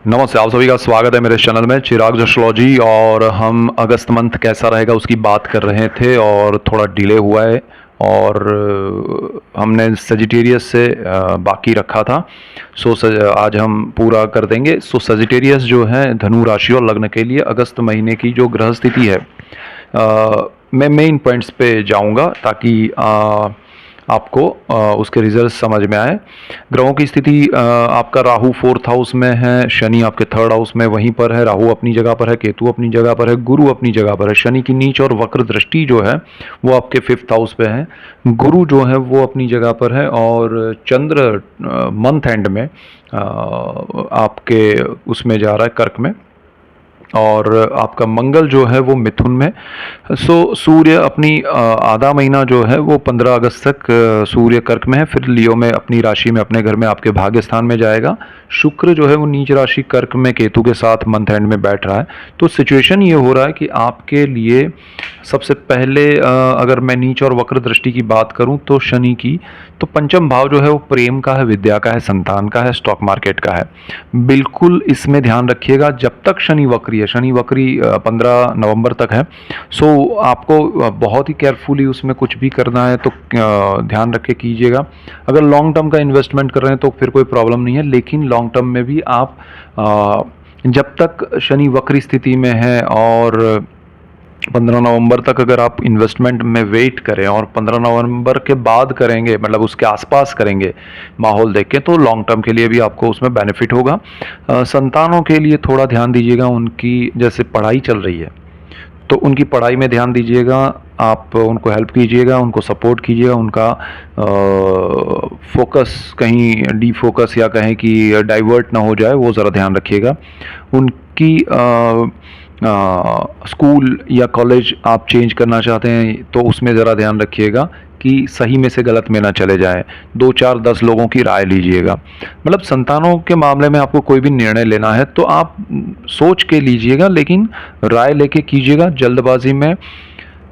नमस्ते, आप सभी का स्वागत है मेरे चैनल में चिराग एस्ट्रोलॉजी। और हम अगस्त मंथ कैसा रहेगा उसकी बात कर रहे थे और थोड़ा डिले हुआ है। और हमने सजिटेरियस से बाकी रखा था। आज हम पूरा कर देंगे। सजिटेरियस जो है धनु राशि और लग्न के लिए अगस्त महीने की जो ग्रह स्थिति है, मैं मेन पॉइंट्स पे जाऊंगा ताकि आपको उसके रिजल्ट समझ में आए। ग्रहों की स्थिति, आपका राहु 4th हाउस में है, शनि आपके 3rd हाउस में वहीं पर है, राहु अपनी जगह पर है, केतु अपनी जगह पर है, गुरु अपनी जगह पर है। शनि की नीच और वक्र दृष्टि जो है वो आपके 5th हाउस पे है। गुरु जो है वो अपनी जगह पर है और चंद्र मंथ एंड में आपके उसमें जा रहा है, कर्क में। और आपका मंगल जो है वो मिथुन में। सूर्य अपनी आधा महीना जो है वो 15 अगस्त तक सूर्य कर्क में है, फिर लियो में अपनी राशि में अपने घर में आपके भाग्य स्थान में जाएगा। शुक्र जो है वो नीच राशि कर्क में केतु के साथ मंथ एंड में बैठ रहा है। तो सिचुएशन ये हो रहा है कि आपके लिए सबसे पहले अगर मैं नीच और वक्र दृष्टि की बात करूं तो शनि की, तो पंचम भाव जो है वो प्रेम का है, विद्या का है, संतान का है, स्टॉक मार्केट का है। बिल्कुल इसमें ध्यान रखिएगा जब तक शनि वक्री है। शनि वक्री 15 नवंबर तक है। आपको बहुत ही केयरफुली उसमें कुछ भी करना है तो ध्यान रख के कीजिएगा। अगर लॉन्ग टर्म का इन्वेस्टमेंट कर रहे हैं तो फिर कोई प्रॉब्लम नहीं है, लेकिन लॉन्ग टर्म में भी आप जब तक शनि वक्री स्थिति में है और 15 नवंबर तक अगर आप इन्वेस्टमेंट में वेट करें और 15 नवंबर के बाद करेंगे, मतलब उसके आसपास करेंगे माहौल देख के, तो लॉन्ग टर्म के लिए भी आपको उसमें बेनिफिट होगा। संतानों के लिए थोड़ा ध्यान दीजिएगा। उनकी जैसे पढ़ाई चल रही है तो उनकी पढ़ाई में ध्यान दीजिएगा। आप उनको हेल्प कीजिएगा, उनको सपोर्ट कीजिएगा। उनका फोकस कहीं डीफोकस या कहें कि डाइवर्ट ना हो जाए, वो ज़रा ध्यान रखिएगा। उनकी स्कूल या कॉलेज आप चेंज करना चाहते हैं तो उसमें ज़रा ध्यान रखिएगा कि सही में से गलत में ना चले जाएं। 2 4 10 लोगों की राय लीजिएगा। मतलब संतानों के मामले में आपको कोई भी निर्णय लेना है तो आप सोच के लीजिएगा, लेकिन राय लेके कीजिएगा। जल्दबाजी में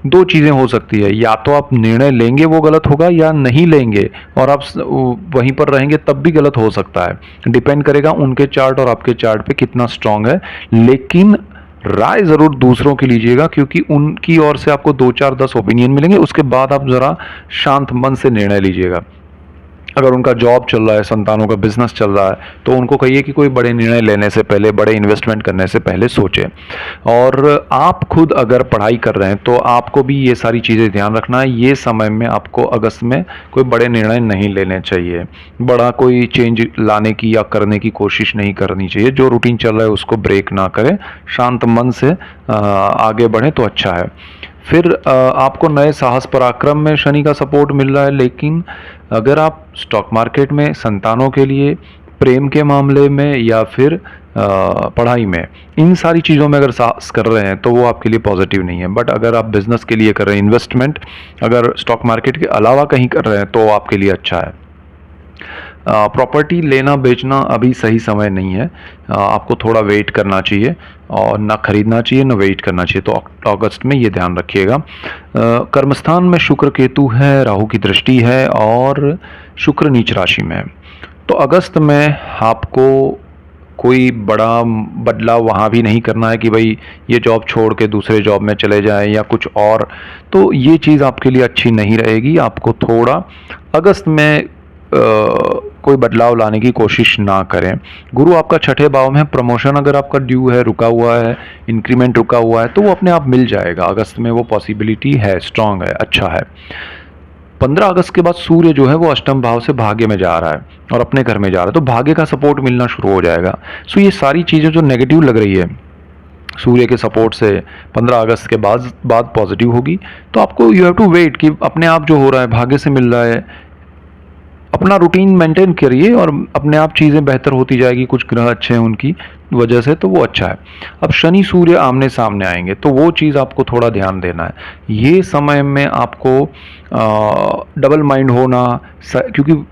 2 चीज़ें हो सकती है, या तो आप निर्णय लेंगे वो गलत होगा, या नहीं लेंगे और आप वहीं पर रहेंगे तब भी गलत हो सकता है। डिपेंड करेगा उनके चार्ट और आपके चार्ट पे कितना स्ट्रांग है। लेकिन राय ज़रूर दूसरों की लीजिएगा, क्योंकि उनकी ओर से आपको 2 4 10 ओपिनियन मिलेंगे। उसके बाद आप ज़रा शांत मन से निर्णय लीजिएगा। अगर उनका जॉब चल रहा है, संतानों का बिजनेस चल रहा है, तो उनको कहिए कि कोई बड़े निर्णय लेने से पहले, बड़े इन्वेस्टमेंट करने से पहले सोचें। और आप खुद अगर पढ़ाई कर रहे हैं तो आपको भी ये सारी चीज़ें ध्यान रखना है। ये समय में आपको अगस्त में कोई बड़े निर्णय नहीं लेने चाहिए। बड़ा कोई चेंज लाने की या करने की कोशिश नहीं करनी चाहिए। जो रूटीन चल रहा है उसको ब्रेक ना करें, शांत मन से आगे बढ़ें तो अच्छा है। फिर आपको नए साहस पराक्रम में शनि का सपोर्ट मिल रहा है। लेकिन अगर आप स्टॉक मार्केट में, संतानों के लिए, प्रेम के मामले में या फिर पढ़ाई में, इन सारी चीज़ों में अगर साहस कर रहे हैं तो वो आपके लिए पॉजिटिव नहीं है। बट अगर आप बिजनेस के लिए कर रहे हैं, इन्वेस्टमेंट अगर स्टॉक मार्केट के अलावा कहीं कर रहे हैं तो आपके लिए अच्छा है। प्रॉपर्टी लेना बेचना अभी सही समय नहीं है। आपको थोड़ा वेट करना चाहिए और ना खरीदना चाहिए ना वेट करना चाहिए। तो अगस्त में ये ध्यान रखिएगा। कर्मस्थान में शुक्र केतु है, राहु की दृष्टि है और शुक्र नीच राशि में है। तो अगस्त में आपको कोई बड़ा बदलाव वहाँ भी नहीं करना है कि भाई ये जॉब छोड़ के दूसरे जॉब में चले जाएं या कुछ और। तो ये चीज़ आपके लिए अच्छी नहीं रहेगी। आपको थोड़ा अगस्त में कोई बदलाव लाने की कोशिश ना करें। गुरु आपका 6ठे भाव में है। प्रमोशन अगर आपका ड्यू है, रुका हुआ है, इंक्रीमेंट रुका हुआ है, तो वो अपने आप मिल जाएगा। अगस्त में वो पॉसिबिलिटी है, स्ट्रांग है, अच्छा है। 15 अगस्त के बाद सूर्य जो है वो अष्टम भाव से भाग्य में जा रहा है और अपने घर में जा रहा है, तो भाग्य का सपोर्ट मिलना शुरू हो जाएगा। ये सारी चीज़ें जो नेगेटिव लग रही है सूर्य के सपोर्ट से 15 अगस्त के बाद पॉजिटिव होगी। तो आपको यू हैव टू वेट कि अपने आप जो हो रहा है, भाग्य से मिल रहा है, अपना रूटीन मेंटेन करिए और अपने आप चीज़ें बेहतर होती जाएगी। कुछ ग्रह अच्छे हैं उनकी वजह से, तो वो अच्छा है। अब शनि सूर्य आमने सामने आएंगे तो वो चीज़ आपको थोड़ा ध्यान देना है। ये समय में आपको डबल माइंड होना, क्योंकि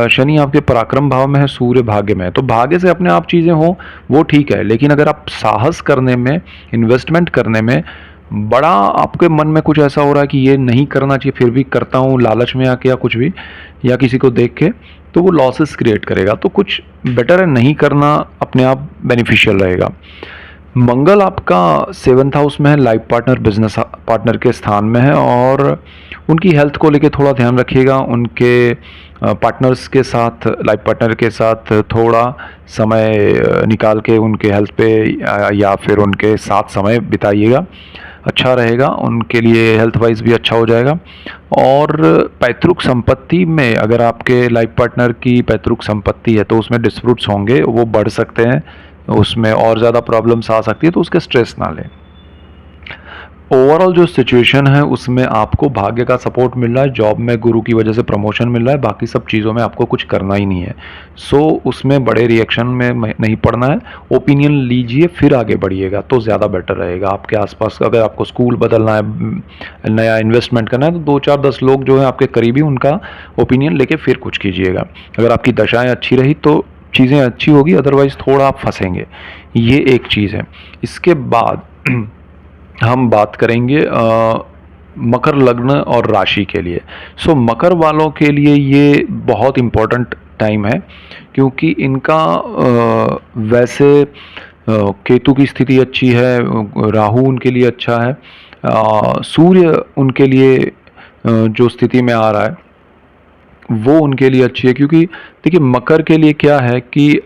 शनि आपके पराक्रम भाव में है, सूर्य भाग्य में है, तो भाग्य से अपने आप चीज़ें हो वो ठीक है। लेकिन अगर आप साहस करने में, इन्वेस्टमेंट करने में बड़ा आपके मन में कुछ ऐसा हो रहा है कि ये नहीं करना चाहिए फिर भी करता हूँ लालच में आके या कुछ भी, या किसी को देख के, तो वो लॉसेस क्रिएट करेगा। तो कुछ बेटर है नहीं करना, अपने आप बेनिफिशियल रहेगा। मंगल आपका 7th हाउस में है, लाइफ पार्टनर बिजनेस पार्टनर के स्थान में है, और उनकी हेल्थ को लेके थोड़ा ध्यान रखिएगा। उनके पार्टनर्स के साथ, लाइफ पार्टनर के साथ थोड़ा समय निकाल के उनके हेल्थ पे या फिर उनके साथ समय बिताइएगा, अच्छा रहेगा उनके लिए, हेल्थ वाइज भी अच्छा हो जाएगा। और पैतृक संपत्ति में अगर आपके लाइफ पार्टनर की पैतृक संपत्ति है तो उसमें डिस्प्यूट्स होंगे, वो बढ़ सकते हैं, उसमें और ज़्यादा प्रॉब्लम्स आ सकती है, तो उसके स्ट्रेस ना लें। ओवरऑल जो सिचुएशन है उसमें आपको भाग्य का सपोर्ट मिल रहा है, जॉब में गुरु की वजह से प्रमोशन मिल रहा है, बाकी सब चीज़ों में आपको कुछ करना ही नहीं है। सो उसमें बड़े रिएक्शन में नहीं पड़ना है, ओपिनियन लीजिए फिर आगे बढ़िएगा तो ज़्यादा बेटर रहेगा। आपके आसपास अगर आपको स्कूल बदलना है, नया इन्वेस्टमेंट करना है, तो 2 4 10 लोग जो हैं आपके करीबी, उनका ओपिनियन लेके फिर कुछ कीजिएगा। अगर आपकी दशाएँ अच्छी रही तो चीज़ें अच्छी होगी, अदरवाइज़ थोड़ा आप फंसेंगे, ये एक चीज़ है। इसके बाद हम बात करेंगे मकर लग्न और राशि के लिए। सो मकर वालों के लिए ये बहुत इम्पोर्टेंट टाइम है, क्योंकि इनका वैसे केतु की स्थिति अच्छी है, राहु उनके लिए अच्छा है, सूर्य उनके लिए जो स्थिति में आ रहा है वो उनके लिए अच्छी है। क्योंकि देखिए मकर के लिए क्या है कि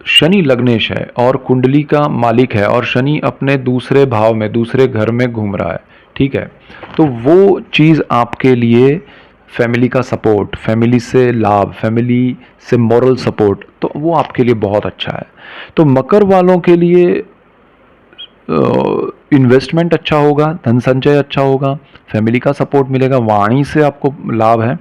शनि लग्नेश है और कुंडली का मालिक है, और शनि अपने दूसरे भाव में, दूसरे घर में घूम रहा है, ठीक है। तो वो चीज़ आपके लिए, फैमिली का सपोर्ट, फैमिली से लाभ, फैमिली से मॉरल सपोर्ट, तो वो आपके लिए बहुत अच्छा है। तो मकर वालों के लिए इन्वेस्टमेंट अच्छा होगा, धन संचय अच्छा होगा, फैमिली का सपोर्ट मिलेगा, वाणी से आपको लाभ है।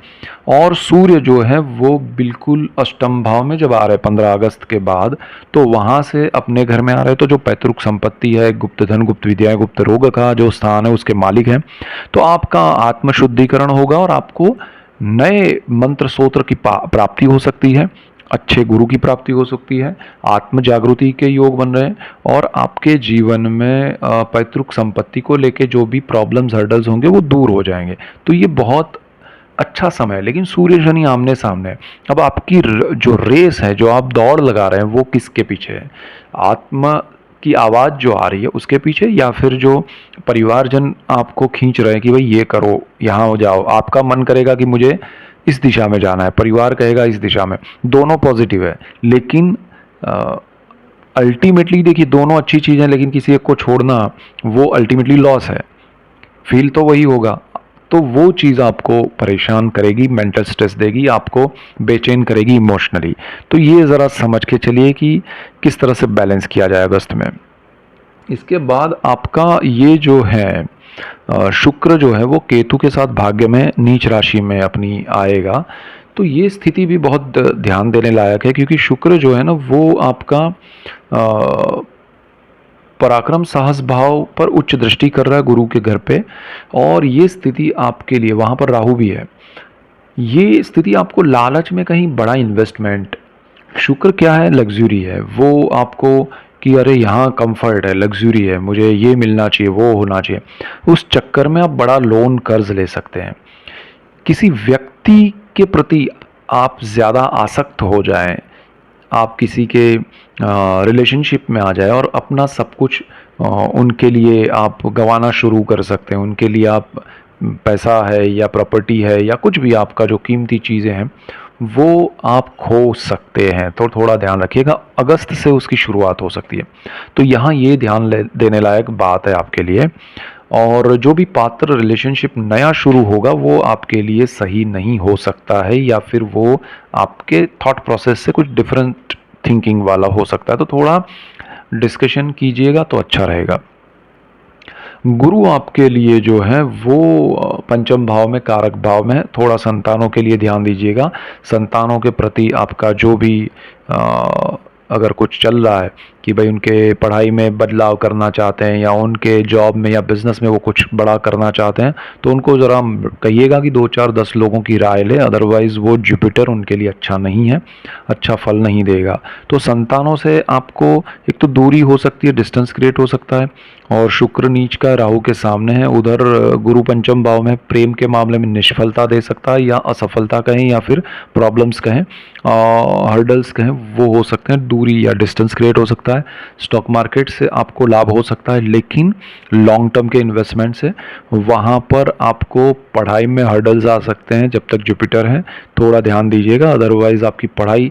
और सूर्य जो है वो बिल्कुल अष्टम भाव में जब आ रहे हैं 15 अगस्त के बाद, तो वहाँ से अपने घर में आ रहे हैं, तो जो पैतृक संपत्ति है, गुप्त धन, गुप्त विद्या, गुप्त रोग का जो स्थान है उसके मालिक हैं। तो आपका आत्मशुद्धिकरण होगा और आपको नए मंत्र सूत्र की प्राप्ति हो सकती है, अच्छे गुरु की प्राप्ति हो सकती है, आत्म जागृति के योग बन रहे हैं, और आपके जीवन में पैतृक संपत्ति को लेके जो भी प्रॉब्लम्स, हर्डल्स होंगे वो दूर हो जाएंगे। तो ये बहुत अच्छा समय है। लेकिन सूर्य शनि आमने सामने है। अब आपकी जो रेस है, जो आप दौड़ लगा रहे हैं, वो किसके पीछे है? आत्मा की आवाज़ जो आ रही है उसके पीछे, या फिर जो परिवारजन आपको खींच रहे हैं कि भाई ये करो, यहाँ हो जाओ। आपका मन करेगा कि मुझे इस दिशा में जाना है, परिवार कहेगा इस दिशा में, दोनों पॉजिटिव है। लेकिन अल्टीमेटली देखिए दोनों अच्छी चीज़ें हैं, लेकिन किसी एक को छोड़ना वो अल्टीमेटली लॉस है, फील तो वही होगा। तो वो चीज़ आपको परेशान करेगी, मेंटल स्ट्रेस देगी, आपको बेचैन करेगी इमोशनली। तो ये ज़रा समझ के चलिए कि किस तरह से बैलेंस किया जाए अगस्त में। इसके बाद आपका ये जो है शुक्र जो है वो केतु के साथ भाग्य में नीच राशि में अपनी आएगा। तो ये स्थिति भी बहुत ध्यान देने लायक है, क्योंकि शुक्र जो है ना वो आपका पराक्रम साहस भाव पर उच्च दृष्टि कर रहा है गुरु के घर पे, और ये स्थिति आपके लिए, वहाँ पर राहु भी है, ये स्थिति आपको लालच में कहीं बड़ा इन्वेस्टमेंट, शुक्र क्या है, लग्जरी है, वो आपको कि अरे यहाँ कंफर्ट है, लग्जरी है, मुझे ये मिलना चाहिए, वो होना चाहिए, उस चक्कर में आप बड़ा लोन कर्ज ले सकते हैं। किसी व्यक्ति के प्रति आप ज़्यादा आसक्त हो जाएं, आप किसी के रिलेशनशिप में आ जाए और अपना सब कुछ उनके लिए आप गंवाना शुरू कर सकते हैं। उनके लिए आप, पैसा है या प्रॉपर्टी है या कुछ भी आपका जो कीमती चीज़ें हैं, वो आप खो सकते हैं। तो थोड़ा ध्यान रखिएगा, अगस्त से उसकी शुरुआत हो सकती है। तो यहाँ ये ध्यान देने लायक बात है आपके लिए। और जो भी पात्र रिलेशनशिप नया शुरू होगा वो आपके लिए सही नहीं हो सकता है, या फिर वो आपके थॉट प्रोसेस से कुछ डिफरेंट थिंकिंग वाला हो सकता है। तो थोड़ा डिस्कशन कीजिएगा तो अच्छा रहेगा। गुरु आपके लिए जो है वो पंचम भाव में, कारक भाव में है। थोड़ा संतानों के लिए ध्यान दीजिएगा, संतानों के प्रति आपका जो भी अगर कुछ चल रहा है कि भाई उनके पढ़ाई में बदलाव करना चाहते हैं या उनके जॉब में या बिज़नेस में वो कुछ बड़ा करना चाहते हैं, तो उनको ज़रा कहिएगा कि 2-4-10 लोगों की राय लें, अदरवाइज़ वो जुपिटर उनके लिए अच्छा नहीं है, अच्छा फल नहीं देगा। तो संतानों से आपको एक तो दूरी हो सकती है, डिस्टेंस क्रिएट हो सकता है, और शुक्र नीच का राहु के सामने है, उधर गुरु पंचम भाव में प्रेम के मामले में निष्फलता दे सकता है, या असफलता कहें या फिर प्रॉब्लम्स कहें, हर्डल्स कहें, वो हो सकते हैं, दूरी या डिस्टेंस क्रिएट हो सकता है। स्टॉक मार्केट से आपको लाभ हो सकता है, लेकिन लॉन्ग टर्म के इन्वेस्टमेंट से वहाँ पर आपको पढ़ाई में हर्डल्स आ सकते हैं जब तक जुपिटर है, थोड़ा ध्यान दीजिएगा, अदरवाइज़ आपकी पढ़ाई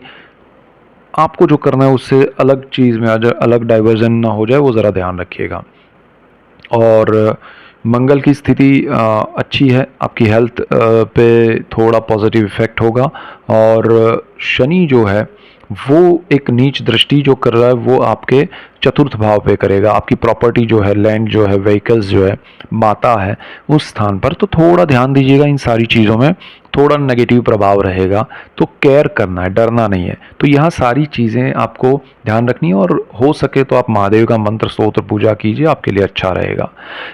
आपको जो करना है उससे अलग चीज़ में आ जाए, अलग डाइवर्जन ना हो जाए, वो ज़रा ध्यान रखिएगा। और मंगल की स्थिति अच्छी है, आपकी हेल्थ पे थोड़ा पॉजिटिव इफ़ेक्ट होगा, और शनि जो है वो एक नीच दृष्टि जो कर रहा है वो आपके चतुर्थ भाव पे करेगा, आपकी प्रॉपर्टी जो है, लैंड जो है, व्हीकल्स जो है, माता है, उस स्थान पर। तो थोड़ा ध्यान दीजिएगा, इन सारी चीज़ों में थोड़ा नेगेटिव प्रभाव रहेगा, तो केयर करना है, डरना नहीं है। तो यहाँ सारी चीज़ें आपको ध्यान रखनी है, और हो सके तो आप महादेव का मंत्र स्तोत्र पूजा कीजिए, आपके लिए अच्छा रहेगा।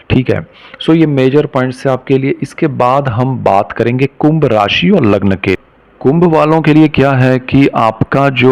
ठीक है, सो ये मेजर पॉइंट्स है आपके लिए। इसके बाद हम बात करेंगे कुंभ राशि और लग्न के। कुंभ वालों के लिए क्या है कि आपका जो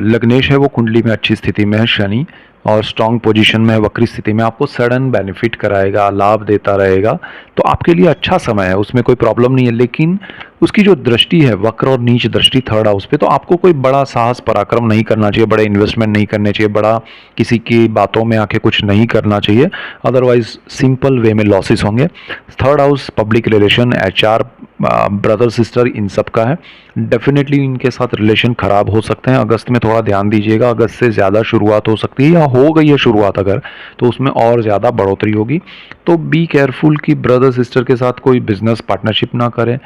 लग्नेश है वो कुंडली में अच्छी स्थिति में है, शनि, और स्ट्रांग पोजीशन में है, वक्री स्थिति में, आपको सडन बेनिफिट कराएगा, लाभ देता रहेगा, तो आपके लिए अच्छा समय है, उसमें कोई प्रॉब्लम नहीं है। लेकिन उसकी जो दृष्टि है, वक्र और नीच दृष्टि थर्ड हाउस पे, तो आपको कोई बड़ा साहस पराक्रम नहीं करना चाहिए, बड़े इन्वेस्टमेंट नहीं करने चाहिए, बड़ा किसी की बातों में आके कुछ नहीं करना चाहिए, अदरवाइज सिंपल वे में लॉसेस होंगे। Third house public relation, HR, brother sister, इन सब का है, डेफिनेटली इनके साथ रिलेशन खराब हो सकते हैं। अगस्त में थोड़ा ध्यान दीजिएगा, अगस्त से ज़्यादा शुरुआत हो सकती है, या हो गई है शुरुआत अगर, तो उसमें और ज़्यादा बढ़ोतरी होगी। तो बी केयरफुल कि ब्रदर सिस्टर के साथ कोई बिजनेस पार्टनरशिप ना करें,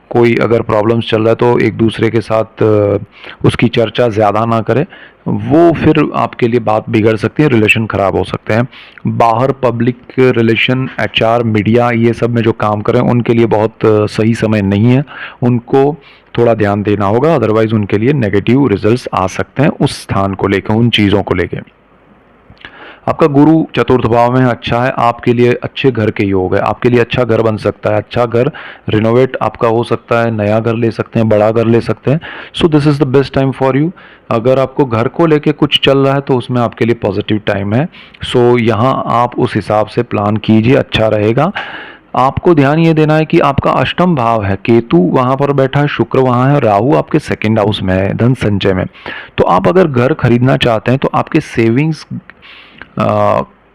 कोई अगर प्रॉब्लम्स चल रहा है तो एक दूसरे के साथ उसकी चर्चा ज़्यादा ना करें, वो फिर आपके लिए बात बिगड़ सकती है, रिलेशन ख़राब हो सकते हैं। बाहर पब्लिक रिलेशन, HR, मीडिया, ये सब में जो काम करें उनके लिए बहुत सही समय नहीं है, उनको थोड़ा ध्यान देना होगा, अदरवाइज़ उनके लिए नेगेटिव रिजल्ट्स आ सकते हैं उस स्थान को लेकर, उन चीज़ों को लेकर। आपका गुरु चतुर्थ भाव में अच्छा है, आपके लिए अच्छे घर के योग है, आपके लिए अच्छा घर बन सकता है, अच्छा घर रिनोवेट आपका हो सकता है, नया घर ले सकते हैं, बड़ा घर ले सकते हैं। So this is the best time for you. अगर आपको घर को लेके कुछ चल रहा है तो उसमें आपके लिए पॉजिटिव टाइम है। सो यहाँ आप उस हिसाब से प्लान कीजिए, अच्छा रहेगा। आपको ध्यान ये देना है कि आपका अष्टम भाव है, केतु वहाँ पर बैठा है, शुक्र वहाँ है, राहु आपके सेकंड हाउस में है, धन संचय में। तो आप अगर घर खरीदना चाहते हैं तो आपके सेविंग्स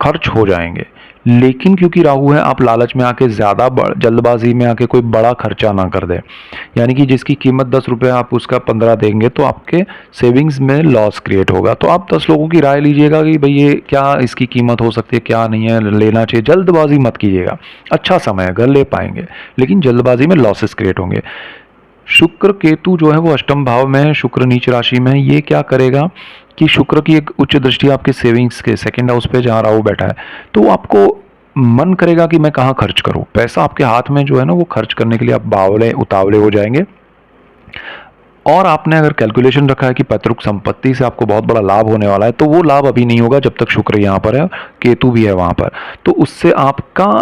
खर्च हो जाएंगे, लेकिन क्योंकि राहु है, आप लालच में आके ज़्यादा जल्दबाजी में आके कोई बड़ा खर्चा ना कर दे, यानी कि जिसकी कीमत 10 रुपये आप उसका 15 देंगे तो आपके सेविंग्स में लॉस क्रिएट होगा। तो आप 10 लोगों की राय लीजिएगा कि भाई ये क्या इसकी कीमत हो सकती है, क्या नहीं है, लेना चाहिए, जल्दबाजी मत कीजिएगा। अच्छा समय है, घर ले पाएंगे, लेकिन जल्दबाजी में लॉसेस क्रिएट होंगे। शुक्र केतु जो है वो अष्टम भाव में है, शुक्र नीच राशि में है, ये क्या करेगा कि शुक्र की एक उच्च दृष्टि आपके सेविंग्स के सेकंड हाउस पे जहाँ राहु बैठा है, तो आपको मन करेगा कि मैं कहाँ खर्च करूँ, पैसा आपके हाथ में जो है ना वो खर्च करने के लिए आप बावले उतावले हो जाएंगे। और आपने अगर कैलकुलेशन रखा है कि पैतृक संपत्ति से आपको बहुत बड़ा लाभ होने वाला है, तो वो लाभ अभी नहीं होगा जब तक शुक्र यहाँ पर है, केतु भी है वहाँ पर, तो उससे आपका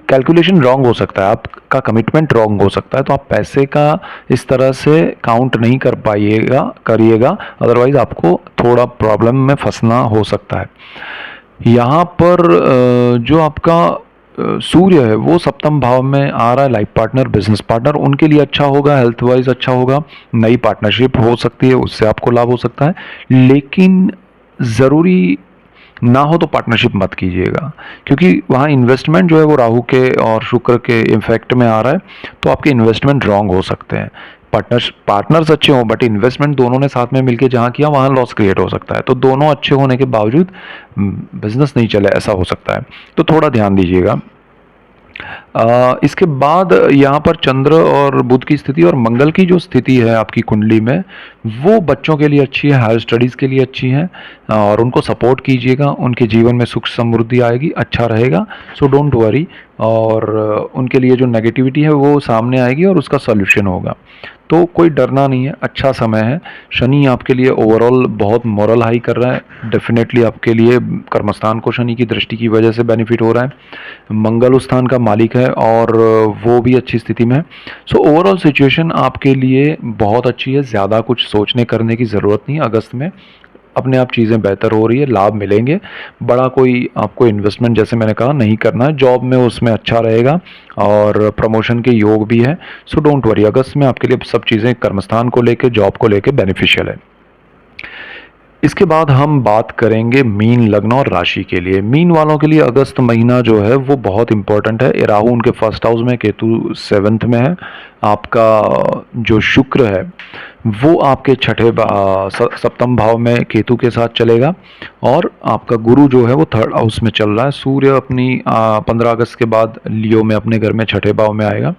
कैलकुलेशन रॉन्ग हो सकता है, आपका कमिटमेंट रॉन्ग हो सकता है, तो आप पैसे का इस तरह से काउंट नहीं कर पाइएगा, करिएगा, अदरवाइज आपको थोड़ा प्रॉब्लम में फंसना हो सकता है। यहाँ पर जो आपका सूर्य है वो सप्तम भाव में आ रहा है, लाइफ पार्टनर, बिजनेस पार्टनर, उनके लिए अच्छा होगा, हेल्थ वाइज अच्छा होगा, नई पार्टनरशिप हो सकती है, उससे आपको लाभ हो सकता है, लेकिन ज़रूरी ना हो तो पार्टनरशिप मत कीजिएगा, क्योंकि वहाँ इन्वेस्टमेंट जो है वो राहु के और शुक्र के इम्फेक्ट में आ रहा है, तो आपके इन्वेस्टमेंट रॉन्ग हो सकते हैं। पार्टनर्स अच्छे हों बट इन्वेस्टमेंट दोनों ने साथ में मिलकर जहाँ किया वहाँ लॉस क्रिएट हो सकता है, तो दोनों अच्छे होने के बावजूद बिजनेस नहीं चले, ऐसा हो सकता है, तो थोड़ा ध्यान दीजिएगा। इसके बाद यहाँ पर चंद्र और बुध की स्थिति और मंगल की जो स्थिति है आपकी कुंडली में, वो बच्चों के लिए अच्छी है, हायर स्टडीज़ के लिए अच्छी है, और उनको सपोर्ट कीजिएगा, उनके जीवन में सुख समृद्धि आएगी, अच्छा रहेगा। सो डोंट वरी, और उनके लिए जो नेगेटिविटी है वो सामने आएगी और उसका सॉल्यूशन होगा। तो कोई डरना नहीं है, अच्छा समय है। शनि आपके लिए ओवरऑल बहुत मोरल हाई कर रहा है, डेफिनेटली आपके लिए कर्मस्थान को शनि की दृष्टि की वजह से बेनिफिट हो रहा है। मंगल उस स्थान का मालिक है और वो भी अच्छी स्थिति में है। सो ओवरऑल सिचुएशन आपके लिए बहुत अच्छी है, ज़्यादा कुछ सोचने करने की ज़रूरत नहीं है। अगस्त में अपने आप चीज़ें बेहतर हो रही है, लाभ मिलेंगे। बड़ा कोई आपको इन्वेस्टमेंट जैसे मैंने कहा नहीं करना है, जॉब में उसमें अच्छा रहेगा और प्रमोशन के योग भी है। सो डोंट वरी, अगस्त में आपके लिए सब चीज़ें कर्मस्थान को लेके, जॉब को लेके बेनिफिशियल है। इसके बाद हम बात करेंगे मीन लग्न और राशि के लिए। मीन वालों के लिए अगस्त महीना जो है वो बहुत इंपॉर्टेंट है। राहु उनके फर्स्ट हाउस में, केतु सेवन्थ में है। आपका जो शुक्र है वो आपके सप्तम भाव में केतु के साथ चलेगा और आपका गुरु जो है वो थर्ड हाउस में चल रहा है। सूर्य अपनी 15 अगस्त के बाद लियो में अपने घर में छठे भाव में आएगा।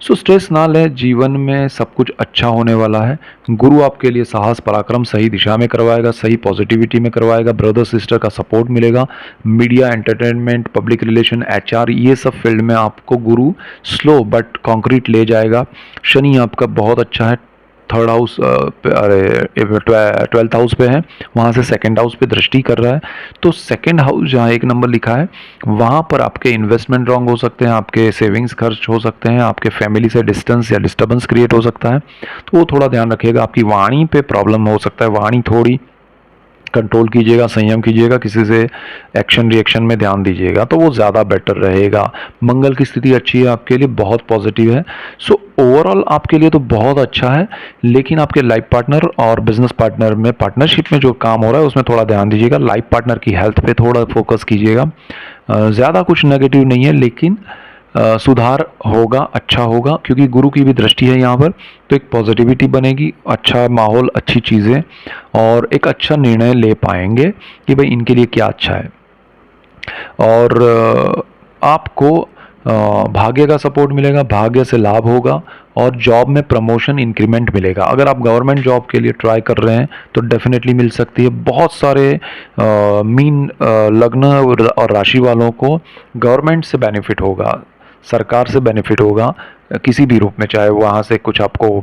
सो स्ट्रेस ना लें, जीवन में सब कुछ अच्छा होने वाला है। गुरु आपके लिए साहस पराक्रम सही दिशा में करवाएगा, सही पॉजिटिविटी में करवाएगा, ब्रदर सिस्टर का सपोर्ट मिलेगा। Media, entertainment, public relation, HR, ये सब फील्ड में आपको गुरु स्लो बट कॉन्क्रीट ले जाएगा। शनि आपका बहुत अच्छा है, थर्ड हाउस अरे 12th हाउस पे है, वहाँ से सेकंड हाउस पे दृष्टि कर रहा है। तो सेकंड हाउस जहाँ 1 नंबर लिखा है वहाँ पर आपके इन्वेस्टमेंट रॉन्ग हो सकते हैं, आपके सेविंग्स खर्च हो सकते हैं, आपके फैमिली से डिस्टेंस या डिस्टर्बेंस क्रिएट हो सकता है। तो वो थोड़ा ध्यान रखिएगा। आपकी वाणी पे प्रॉब्लम हो सकता है, वाणी थोड़ी कंट्रोल कीजिएगा, संयम कीजिएगा, किसी से एक्शन रिएक्शन में ध्यान दीजिएगा तो वो ज़्यादा बेटर रहेगा। मंगल की स्थिति अच्छी है आपके लिए, बहुत पॉजिटिव है। सो ओवरऑल आपके लिए तो बहुत अच्छा है, लेकिन आपके लाइफ पार्टनर और बिजनेस पार्टनर में, पार्टनरशिप में जो काम हो रहा है उसमें थोड़ा ध्यान दीजिएगा। लाइफ पार्टनर की हेल्थ पे थोड़ा फोकस कीजिएगा। ज़्यादा कुछ नेगेटिव नहीं है, लेकिन सुधार होगा, अच्छा होगा, क्योंकि गुरु की भी दृष्टि है यहाँ पर। तो एक पॉजिटिविटी बनेगी, अच्छा माहौल, अच्छी चीज़ें और एक अच्छा निर्णय ले पाएंगे कि भाई इनके लिए क्या अच्छा है। और आपको भाग्य का सपोर्ट मिलेगा, भाग्य से लाभ होगा और जॉब में प्रमोशन, इंक्रीमेंट मिलेगा। अगर आप गवर्नमेंट जॉब के लिए ट्राई कर रहे हैं तो डेफिनेटली मिल सकती है। बहुत सारे मीन लग्न और राशि वालों को गवर्नमेंट से बेनिफिट होगा, सरकार से बेनिफिट होगा किसी भी रूप में, चाहे वहाँ से कुछ आपको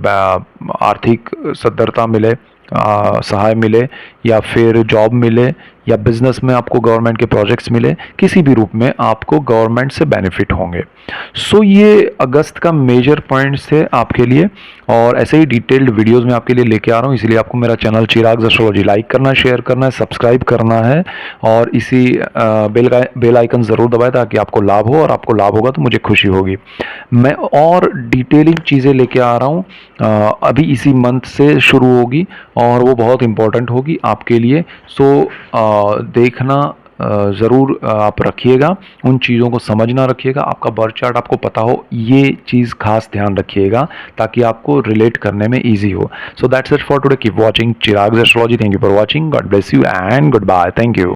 आर्थिक सद्धरता मिले, सहाय मिले, या फिर जॉब मिले, या बिजनेस में आपको गवर्नमेंट के प्रोजेक्ट्स मिले, किसी भी रूप में आपको गवर्नमेंट से बेनिफिट होंगे। सो ये अगस्त का मेजर पॉइंट्स थे आपके लिए, और ऐसे ही डिटेल्ड वीडियोस में आपके लिए लेके आ रहा हूँ। इसलिए आपको मेरा चैनल चिराग एस्ट्रोलॉजी लाइक करना है, शेयर करना है, सब्सक्राइब करना है और इसी बेल आइकन ज़रूर दबाएं ताकि आपको लाभ हो, और आपको लाभ होगा तो मुझे खुशी होगी। मैं और डिटेलिंग चीज़ें लेके आ रहा हूँ, अभी इसी मंथ से शुरू होगी और वो बहुत इम्पोर्टेंट होगी आपके लिए। सो देखना ज़रूर आप रखिएगा, उन चीज़ों को समझना रखिएगा। आपका बर्थ चार्ट आपको पता हो, ये चीज़ खास ध्यान रखिएगा ताकि आपको रिलेट करने में ईजी हो। So that's it for today. Keep watching Chirag astrology. Thank you for watching. God bless you and goodbye. Thank you.